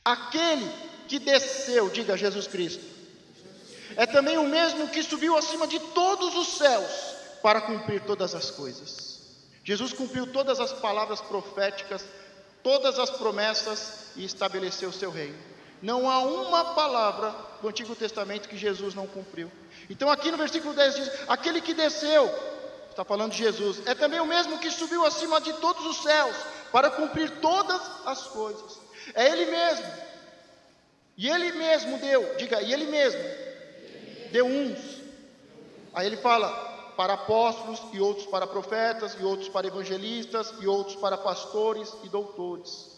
Aquele que desceu, diga Jesus Cristo, é também o mesmo que subiu acima de todos os céus para cumprir todas as coisas. Jesus cumpriu todas as palavras proféticas, todas as promessas e estabeleceu o seu reino. Não há uma palavra do Antigo Testamento que Jesus não cumpriu. Então aqui no versículo 10 diz, aquele que desceu, está falando de Jesus, é também o mesmo que subiu acima de todos os céus para cumprir todas as coisas. É Ele mesmo. E Ele mesmo deu, diga, e Ele mesmo deu uns. Aí Ele fala, para apóstolos, e outros para profetas, e outros para evangelistas, e outros para pastores e doutores.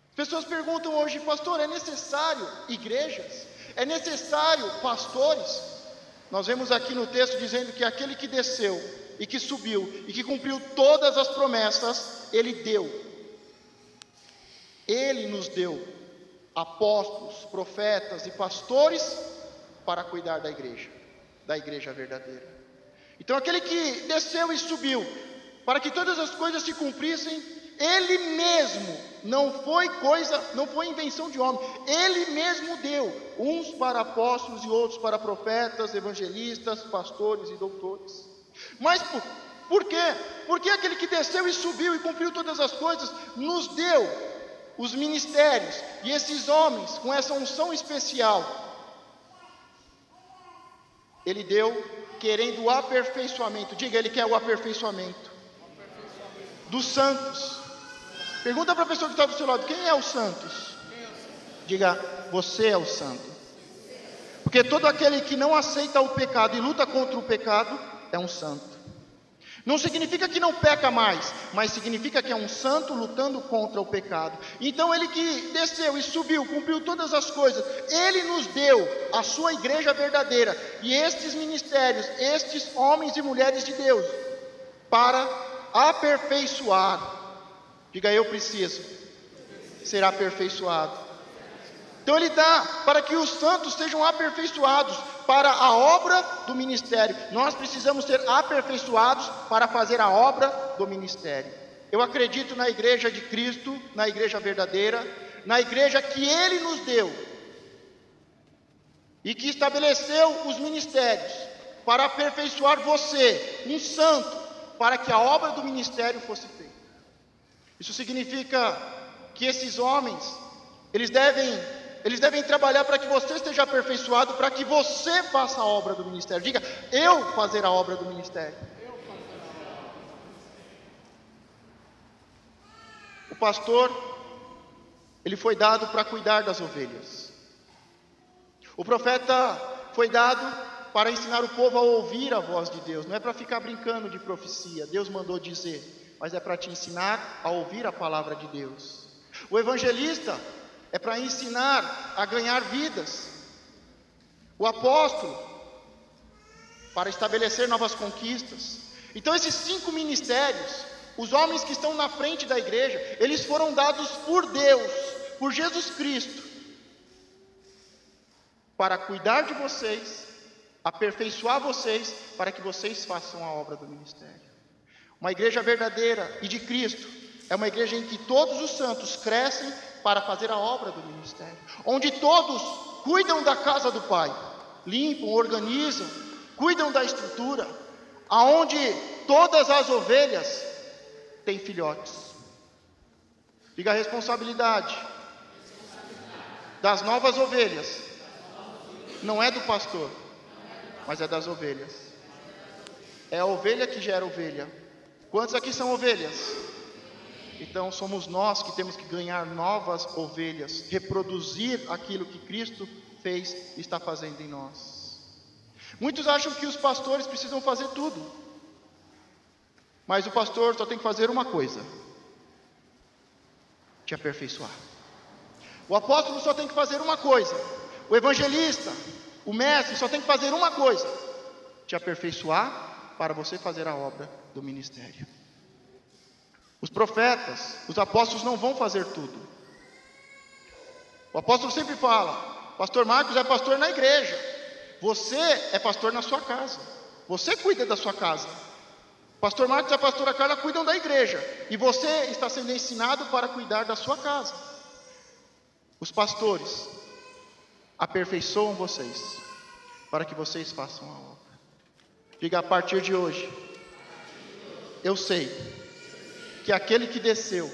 As pessoas perguntam hoje, pastor, é necessário igrejas? É necessário pastores? Nós vemos aqui no texto dizendo que aquele que desceu e que subiu e que cumpriu todas as promessas, Ele deu. Ele nos deu apóstolos, profetas e pastores para cuidar da igreja verdadeira. Então aquele que desceu e subiu, para que todas as coisas se cumprissem, Ele mesmo, não foi invenção de homem, Ele mesmo deu, uns para apóstolos e outros para profetas, evangelistas, pastores e doutores. Mas por quê? Porque aquele que desceu e subiu e cumpriu todas as coisas, nos deu os ministérios, e esses homens, com essa unção especial, Ele deu querendo o aperfeiçoamento, diga, Ele quer o aperfeiçoamento dos santos. Pergunta para a pessoa que está do seu lado, quem é os santos? Diga, você é o santo. Porque todo aquele que não aceita o pecado e luta contra o pecado, é um santo. Não significa que não peca mais, mas significa que é um santo lutando contra o pecado. Então Ele que desceu e subiu, cumpriu todas as coisas, Ele nos deu a sua igreja verdadeira, e estes ministérios, estes homens e mulheres de Deus, para aperfeiçoar. Diga, eu preciso ser aperfeiçoado. Então Ele dá para que os santos sejam aperfeiçoados para a obra do ministério. Nós precisamos ser aperfeiçoados para fazer a obra do ministério. Eu acredito na igreja de Cristo, na igreja verdadeira, na igreja que Ele nos deu e que estabeleceu os ministérios para aperfeiçoar você, um santo, para que a obra do ministério fosse feita. Isso significa que esses homens, eles devem trabalhar para que você esteja aperfeiçoado, para que você faça a obra do ministério. Diga, eu fazer a obra do ministério. O pastor, ele foi dado para cuidar das ovelhas. O profeta foi dado para ensinar o povo a ouvir a voz de Deus. Não é para ficar brincando de profecia, Deus mandou dizer, mas é para te ensinar a ouvir a palavra de Deus. O evangelista é para ensinar a ganhar vidas. O apóstolo, para estabelecer novas conquistas. Então esses 5 ministérios, os homens que estão na frente da igreja, eles foram dados por Deus, por Jesus Cristo, para cuidar de vocês, aperfeiçoar vocês, para que vocês façam a obra do ministério. Uma igreja verdadeira e de Cristo é uma igreja em que todos os santos crescem para fazer a obra do ministério, onde todos cuidam da casa do Pai, limpam, organizam, cuidam da estrutura, aonde todas as ovelhas têm filhotes. Diga, a responsabilidade das novas ovelhas não é do pastor, mas é das ovelhas. É a ovelha que gera ovelha. Quantos aqui são ovelhas? Então somos nós que temos que ganhar novas ovelhas, reproduzir aquilo que Cristo fez e está fazendo em nós. Muitos acham que os pastores precisam fazer tudo, mas o pastor só tem que fazer uma coisa: te aperfeiçoar. O apóstolo só tem que fazer uma coisa, o evangelista, o mestre só tem que fazer uma coisa: te aperfeiçoar para você fazer a obra do ministério. Os profetas, os apóstolos não vão fazer tudo. O apóstolo sempre fala: pastor Marcos é pastor na igreja, você é pastor na sua casa, você cuida da sua casa. Pastor Marcos e a pastora Carla cuidam da igreja, e você está sendo ensinado para cuidar da sua casa. Os pastores aperfeiçoam vocês, para que vocês façam a obra. Diga: a partir de hoje, eu sei que aquele que desceu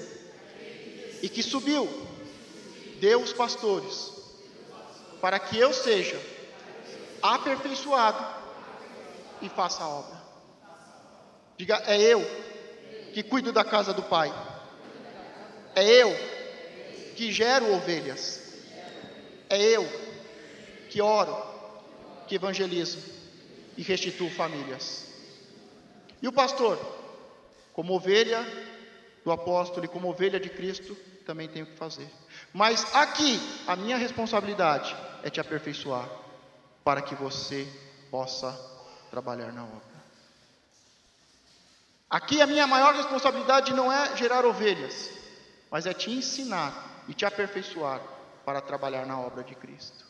e que subiu, deu os pastores, para que eu seja aperfeiçoado e faça a obra. Diga: é eu que cuido da casa do Pai. É eu que gero ovelhas. É eu que oro, que evangelizo e restituo famílias. E o pastor, como ovelha do apóstolo e como ovelha de Cristo, também tem o que fazer. Mas aqui, a minha responsabilidade é te aperfeiçoar, para que você possa trabalhar na obra. Aqui a minha maior responsabilidade não é gerar ovelhas, mas é te ensinar e te aperfeiçoar para trabalhar na obra de Cristo.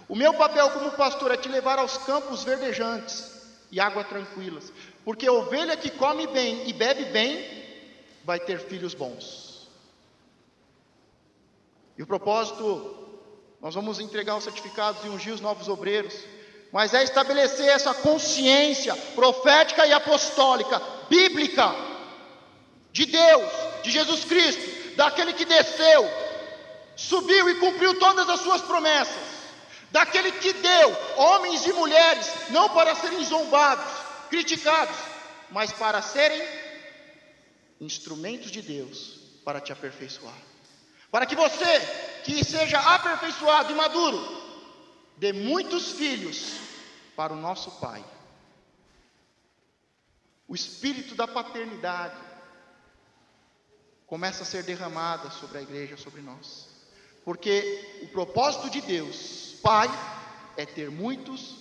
O meu papel como pastor é te levar aos campos verdejantes e águas tranquilas, porque a ovelha que come bem e bebe bem, vai ter filhos bons. E o propósito, nós vamos entregar os certificados e ungir os novos obreiros, mas é estabelecer essa consciência profética e apostólica, bíblica, de Deus, de Jesus Cristo, daquele que desceu, subiu e cumpriu todas as suas promessas, daquele que deu homens e mulheres, não para serem zombados, criticados, mas para serem instrumentos de Deus, para te aperfeiçoar, para que você, que seja aperfeiçoado e maduro, dê muitos filhos para o nosso Pai. O espírito da paternidade começa a ser derramado sobre a igreja, sobre nós, porque o propósito de Deus, Pai, é ter muitos